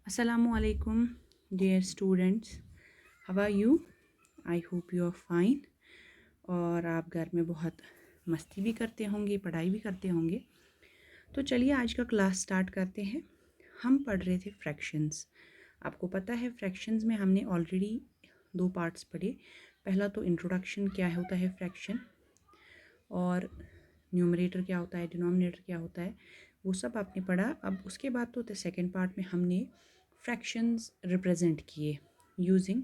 Assalamualaikum, dear students. How are you? I hope you are fine. और आप घर में बहुत मस्ती भी करते होंगे, पढ़ाई भी करते होंगे। तो चलिए आज का क्लास स्टार्ट करते हैं। हम पढ़ रहे थे फ्रैक्शंस। आपको पता है फ्रैक्शंस में हमने ऑलरेडी 2 पार्ट्स पढ़े। पहला तो इंट्रोडक्शन, क्या होता है फ्रैक्शन, और न्यूमरेटर क्या होता है, डिनोमिनेटर क्या होता है, वो सब आपने पढ़ा। अब उसके बाद तो सेकेंड पार्ट में हमने फ्रैक्शंस रिप्रेजेंट किए यूजिंग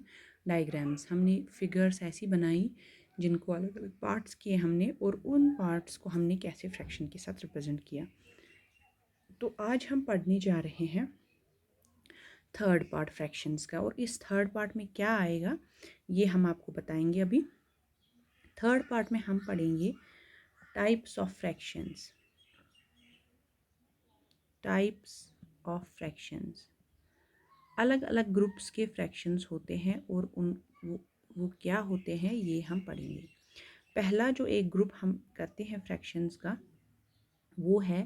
डायग्राम्स। हमने फिगर्स ऐसी बनाई जिनको अलग अलग पार्ट्स किए हमने, और उन पार्ट्स को हमने कैसे फ्रैक्शन के साथ रिप्रेजेंट किया। तो आज हम पढ़ने जा रहे हैं थर्ड पार्ट फ्रैक्शंस का, और इस थर्ड पार्ट में क्या आएगा ये हम आपको बताएंगे अभी। थर्ड पार्ट में हम पढ़ेंगे types of fractions. Types of fractions, अलग अलग ग्रुप्स के फ्रैक्शंस होते हैं, और वो क्या होते हैं ये हम पढ़ेंगे। पहला जो एक ग्रुप हम करते हैं फ्रैक्शंस का वो है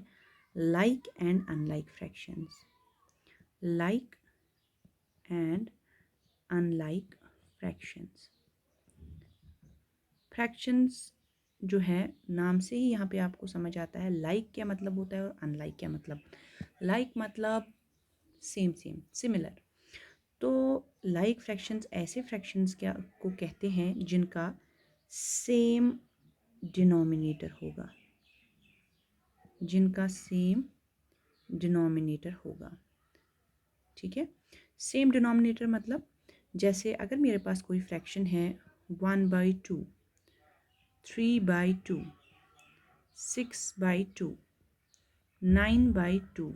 like and unlike fractions. Like and unlike fractions. Fractions जो है नाम से ही यहाँ पे आपको समझ आता है लाइक क्या मतलब होता है और अनलाइक क्या मतलब। लाइक मतलब सेम सेम, सिमिलर। तो लाइक फ्रैक्शंस ऐसे फ्रैक्शंस क्या को कहते हैं जिनका सेम डिनोमिनेटर होगा, जिनका सेम डिनोमिनेटर होगा। ठीक है, सेम डिनोमिनेटर मतलब जैसे अगर मेरे पास कोई फ्रैक्शन है 1/2, 3/2, 6/2, 9/2,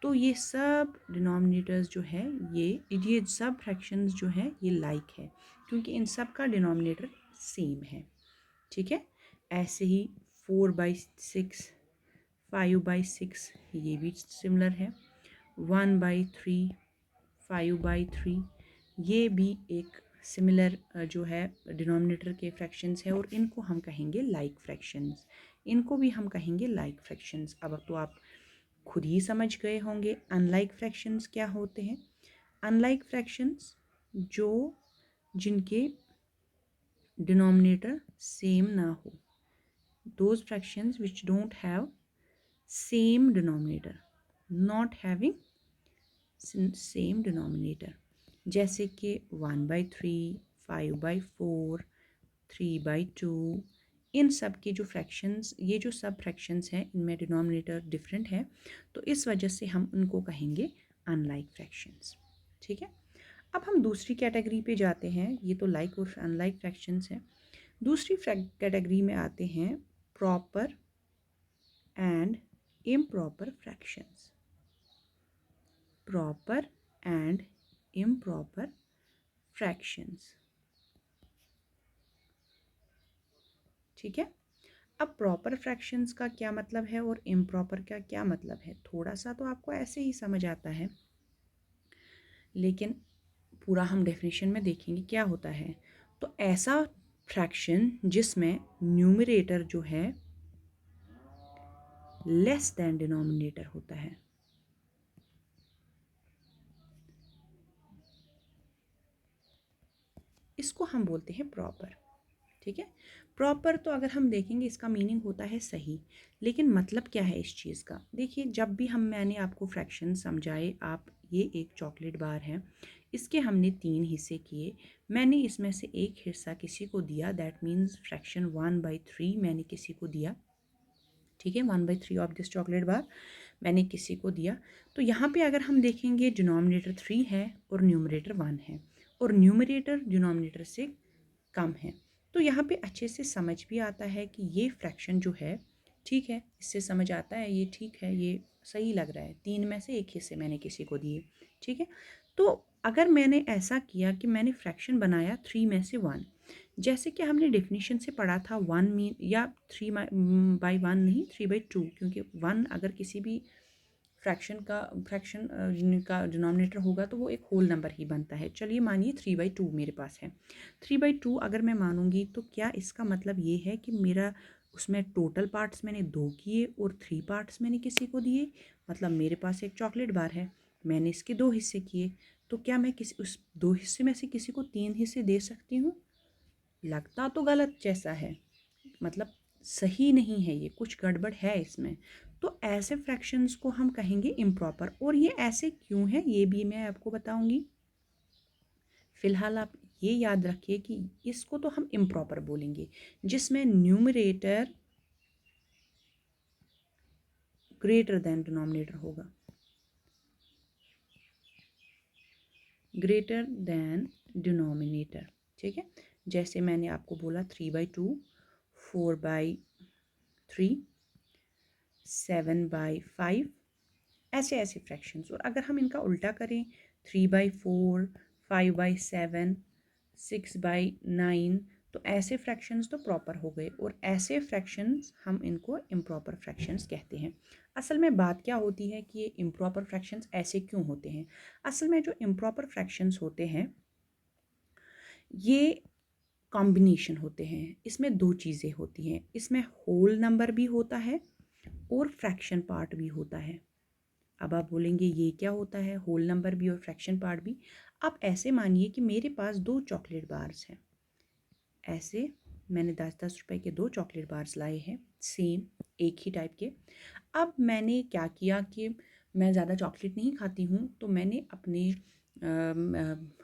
तो ये सब डिनोमिनेटर्स जो है ये सब फ्रैक्शंस जो है ये लाइक है, क्योंकि इन सब का डिनोमिनेटर सेम है। ठीक है, ऐसे ही 4/6, 5/6 ये भी सिमिलर है। 1/3, 5/3 ये भी एक सिमिलर जो है डिनोमिनेटर के फ्रैक्शंस है, और इनको हम कहेंगे लाइक फ्रैक्शंस। इनको भी हम कहेंगे लाइक फ्रैक्शंस। अब तो आप खुद ही समझ गए होंगे अनलाइक फ्रैक्शंस क्या होते हैं। अनलाइक फ्रैक्शंस जो जिनके डिनोमिनेटर सेम ना हो, those fractions which don't have same denominator, not having same denominator, जैसे कि 1/3, 5/4, 3/2, इन सब के जो फ्रैक्शंस, ये जो सब फ्रैक्शंस हैं इनमें डिनोमिनेटर डिफरेंट है, तो इस वजह से हम उनको कहेंगे अनलाइक फ्रैक्शंस। ठीक है, अब हम दूसरी कैटेगरी पे जाते हैं। ये तो लाइक और अनलाइक फ्रैक्शंस हैं। दूसरी कैटेगरी में आते हैं proper and improper fractions. Proper and improper fractions. ठीक है, अब प्रॉपर फ्रैक्शंस का क्या मतलब है और इम्प्रॉपर का क्या मतलब है, थोड़ा सा तो आपको ऐसे ही समझ आता है, लेकिन पूरा हम डेफिनेशन में देखेंगे क्या होता है। तो ऐसा फ्रैक्शन जिसमें न्यूमरेटर जो है लेस देन डिनोमिनेटर होता है, इसको हम बोलते हैं प्रॉपर। ठीक है, प्रॉपर तो अगर हम देखेंगे इसका मीनिंग होता है सही, लेकिन मतलब क्या है इस चीज़ का। देखिए, जब भी मैंने आपको फ्रैक्शन समझाए, आप ये एक चॉकलेट बार है, इसके हमने 3 हिस्से किए, मैंने इसमें से एक हिस्सा किसी को दिया, दैट मीन्स फ्रैक्शन 1/3 मैंने किसी को दिया। ठीक है, 1/3 ऑफ दिस चॉकलेट बार मैंने किसी को दिया। तो यहाँ पे अगर हम देखेंगे डिनोमिनेटर 3 है और न्यूमरेटर 1 है, और न्यूमरेटर डिनोमिनेटर से कम है, तो यहाँ पे अच्छे से समझ भी आता है कि ये फ्रैक्शन जो है ठीक है, इससे समझ आता है ये ठीक है, ये सही लग रहा है, 3 में से एक हिस्से मैंने किसी को दिए। ठीक है, तो अगर मैंने ऐसा किया कि मैंने फ्रैक्शन बनाया 3 में से 1, जैसे कि हमने डेफिनेशन से पढ़ा था 1 मीन या 3/1 नहीं, 3/2, क्योंकि 1 अगर किसी भी फ्रैक्शन का डिनोमिनेटर होगा तो वो एक होल नंबर ही बनता है। चलिए मानिए 3/2 मेरे पास है। 3/2 अगर मैं मानूंगी तो क्या इसका मतलब ये है कि मेरा उसमें टोटल पार्ट्स मैंने 2 किए और 3 पार्ट्स मैंने किसी को दिए, मतलब मेरे पास एक चॉकलेट बार है। मैंने इसके 2 हिस्से किए, तो क्या मैं किसी उस 2 हिस्से में से किसी को 3 हिस्से दे सकती हूँ? लगता तो गलत जैसा है, मतलब सही नहीं है, ये कुछ गड़बड़ है इसमें। तो ऐसे फ्रैक्शंस को हम कहेंगे इम्प्रॉपर, और ये ऐसे क्यों है ये भी मैं आपको बताऊंगी। फिलहाल आप ये याद रखिए कि इसको तो हम इम्प्रॉपर बोलेंगे जिसमें न्यूमरेटर ग्रेटर देन डिनोमिनेटर होगा, ग्रेटर देन डिनोमिनेटर। ठीक है, जैसे मैंने आपको बोला 3/2, 4/3, 7/5, ऐसे ऐसे फ्रैक्शंस। और अगर हम इनका उल्टा करें 3/4, 5/7, 6/9, तो ऐसे फ्रैक्शंस तो प्रॉपर हो गए, और ऐसे फ्रैक्शंस हम इनको इम्प्रॉपर फ्रैक्शंस कहते हैं। असल में बात क्या होती है कि ये इम्प्रॉपर फ्रैक्शंस ऐसे क्यों होते हैं। असल में जो इम्प्रॉपर फ्रैक्शंस होते हैं ये कॉम्बिनेशन होते हैं, इसमें 2 चीज़ें होती हैं, इसमें होल नंबर भी होता है और फ्रैक्शन पार्ट भी होता है। अब आप बोलेंगे ये क्या होता है, होल नंबर भी और फ्रैक्शन पार्ट भी। आप ऐसे मानिए कि मेरे पास 2 चॉकलेट बार्स हैं, ऐसे मैंने 10-10 रुपए के 2 चॉकलेट बार्स लाए हैं, सेम एक ही टाइप के। अब मैंने क्या किया कि मैं ज़्यादा चॉकलेट नहीं खाती हूँ, तो मैंने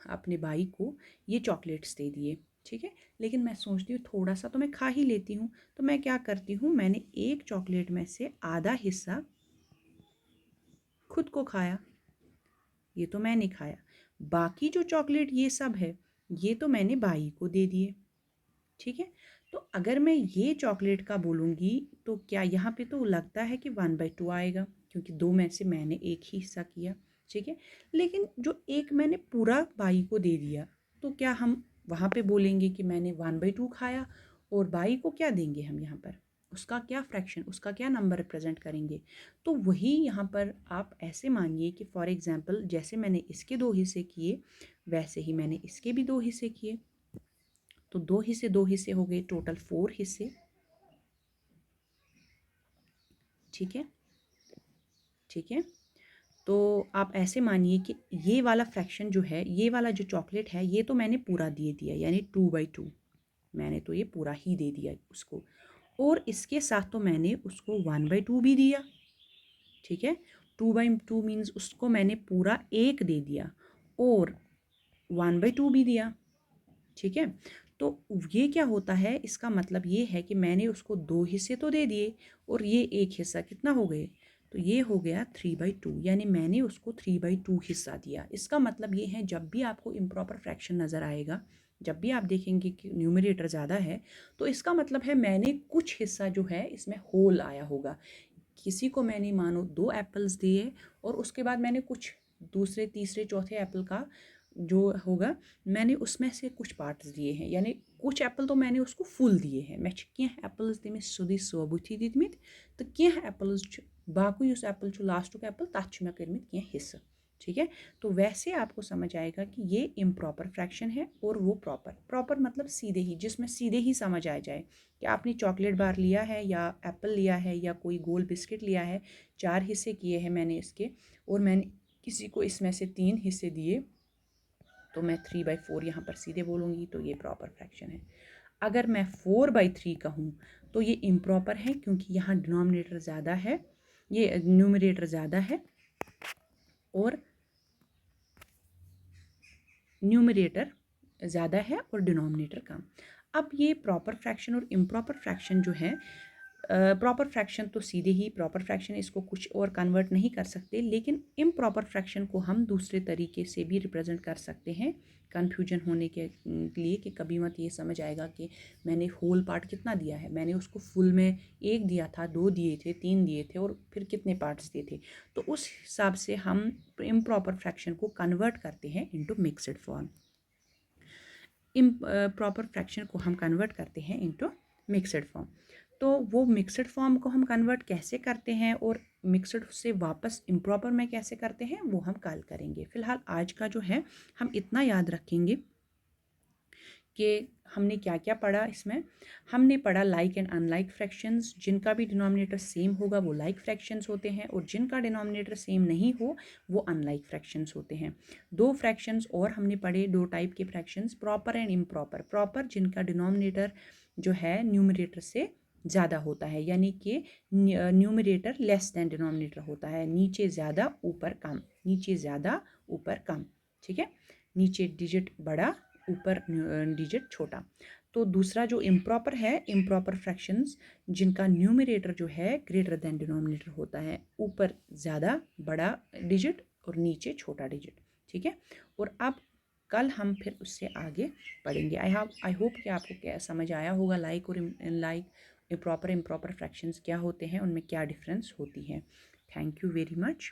अपने भाई को ये चॉकलेट्स दे दिए। ठीक है, लेकिन मैं सोचती हूँ थोड़ा सा तो मैं खा ही लेती हूँ, तो मैं क्या करती हूँ, मैंने एक चॉकलेट में से आधा हिस्सा खुद को खाया, ये तो मैंने खाया। बाकी जो चॉकलेट ये सब है ये तो मैंने भाई को दे दिए। ठीक है, तो अगर मैं ये चॉकलेट का बोलूँगी तो क्या यहाँ पे तो लगता है कि 1/2 आएगा, क्योंकि 2 में से मैंने एक ही हिस्सा किया। ठीक है, लेकिन जो एक मैंने पूरा भाई को दे दिया, तो क्या हम वहाँ पे बोलेंगे कि मैंने 1/2 खाया, और भाई को क्या देंगे हम यहाँ पर, उसका क्या फ्रैक्शन, उसका क्या नंबर रिप्रेजेंट करेंगे। तो वही यहाँ पर आप ऐसे मानिए कि फॉर एग्जांपल जैसे मैंने इसके 2 हिस्से किए वैसे ही मैंने इसके भी 2 हिस्से किए, तो 2 हिस्से हो गए, टोटल 4 हिस्से। ठीक है, ठीक है, तो आप ऐसे मानिए कि ये वाला फ्रैक्शन जो है, ये वाला जो चॉकलेट है, ये तो मैंने पूरा दे दिया, यानी 2/2 मैंने तो ये पूरा ही दे दिया उसको, और इसके साथ तो मैंने उसको 1/2 भी दिया। ठीक है, 2/2 मीन्स उसको मैंने पूरा एक दे दिया और 1/2 भी दिया। ठीक है, तो ये क्या होता है, इसका मतलब ये है कि मैंने उसको 2 हिस्से तो दे दिए, और ये एक हिस्सा कितना हो गए, तो ये हो गया 3/2, यानी मैंने उसको 3/2 हिस्सा दिया। इसका मतलब ये है जब भी आपको इम्प्रॉपर फ्रैक्शन नज़र आएगा, जब भी आप देखेंगे कि न्यूमरेटर ज़्यादा है, तो इसका मतलब है मैंने कुछ हिस्सा जो है इसमें होल आया होगा। किसी को मैंने मानो 2 एप्पल्स दिए, और उसके बाद मैंने कुछ दूसरे तीसरे चौथे एप्पल का जो होगा मैंने उसमें से कुछ पार्ट्स दिए हैं, यानी कुछ एप्पल तो मैंने उसको फुल दिए हैं। मैं कह एप्पल्स तमिस सोदी सोबुथी दितमित, तो कह एप्पल्स बाकी उस एप्पल लास्टुक एप्पल तथ मैं करमित कह हिस्सा। ठीक है, तो वैसे आपको समझ आएगा कि ये इम्प्रॉपर फ्रैक्शन है और वो प्रॉपर। प्रॉपर मतलब सीधे ही, जिसमें सीधे ही समझ आ जाए कि आपने चॉकलेट बार लिया है या एप्पल लिया है या कोई गोल बिस्किट लिया है, 4 हिस्से किए हैं मैंने इसके, और मैंने किसी को इसमें से 3 हिस्से दिए, तो मैं 3/4 यहाँ पर सीधे बोलूँगी, तो ये प्रॉपर फ्रैक्शन है। अगर मैं 4/3 कहूँ तो ये इम्प्रॉपर है, क्योंकि यहाँ डिनोमिनेटर ज़्यादा है, ये न्यूमरेटर ज़्यादा है और न्यूमरेटर ज़्यादा है और डिनोमिनेटर कम। अब ये प्रॉपर फ्रैक्शन और इम्प्रॉपर फ्रैक्शन जो है, प्रॉपर फ्रैक्शन तो सीधे ही प्रॉपर फ्रैक्शन, इसको कुछ और कन्वर्ट नहीं कर सकते, लेकिन इम्प्रॉपर फ्रैक्शन को हम दूसरे तरीके से भी रिप्रेजेंट कर सकते हैं, कन्फ्यूजन होने के लिए कि कभी मत ये समझ आएगा कि मैंने होल पार्ट कितना दिया है, मैंने उसको फुल में 1 दिया था, 2 दिए थे, 3 दिए थे, और फिर कितने पार्ट्स दिए थे। तो उस हिसाब से हम इम्प्रॉपर फ्रैक्शन को कन्वर्ट करते हैं into mixed form. Proper fraction को हम कन्वर्ट करते हैं इनटू मिक्स्ड फॉर्म। तो वो मिक्स्ड फॉर्म को हम कन्वर्ट कैसे करते हैं और मिक्स्ड से वापस इम्प्रॉपर में कैसे करते हैं, वो हम कल करेंगे। फिलहाल आज का जो है हम इतना याद रखेंगे कि हमने क्या क्या पढ़ा इसमें। हमने पढ़ा लाइक एंड अनलाइक फ्रैक्शंस, जिनका भी डिनोमिनेटर सेम होगा वो लाइक फ्रैक्शंस होते हैं, और जिनका डिनोमिनेटर सेम नहीं हो वो अनलाइक फ्रैक्शंस होते हैं। दो फ्रैक्शंस और हमने पढ़े, दो टाइप के fractions, proper and improper. Proper जिनका डिनोमिनेटर जो है न्यूमरेटर से ज़्यादा होता है, यानी कि न्यूमरेटर लेस देन डिनोमिनेटर होता है, नीचे ज़्यादा ऊपर कम, नीचे ज़्यादा ऊपर कम, ठीक है, नीचे डिजिट बड़ा ऊपर डिजिट छोटा। तो दूसरा जो इम्प्रॉपर है, इम्प्रॉपर फ्रैक्शंस जिनका न्यूमरेटर जो है ग्रेटर देन डिनोमिनेटर होता है, ऊपर ज़्यादा बड़ा डिजिट और नीचे छोटा डिजिट, ठीक है। और अब कल हम फिर उससे आगे पढ़ेंगे। आई होप कि आपको क्या समझ आया होगा, लाइक और लाइक प्रॉपर इम्प्रॉपर फ्रैक्शंस क्या होते हैं, उनमें क्या डिफरेंस होती है। Thank you very much.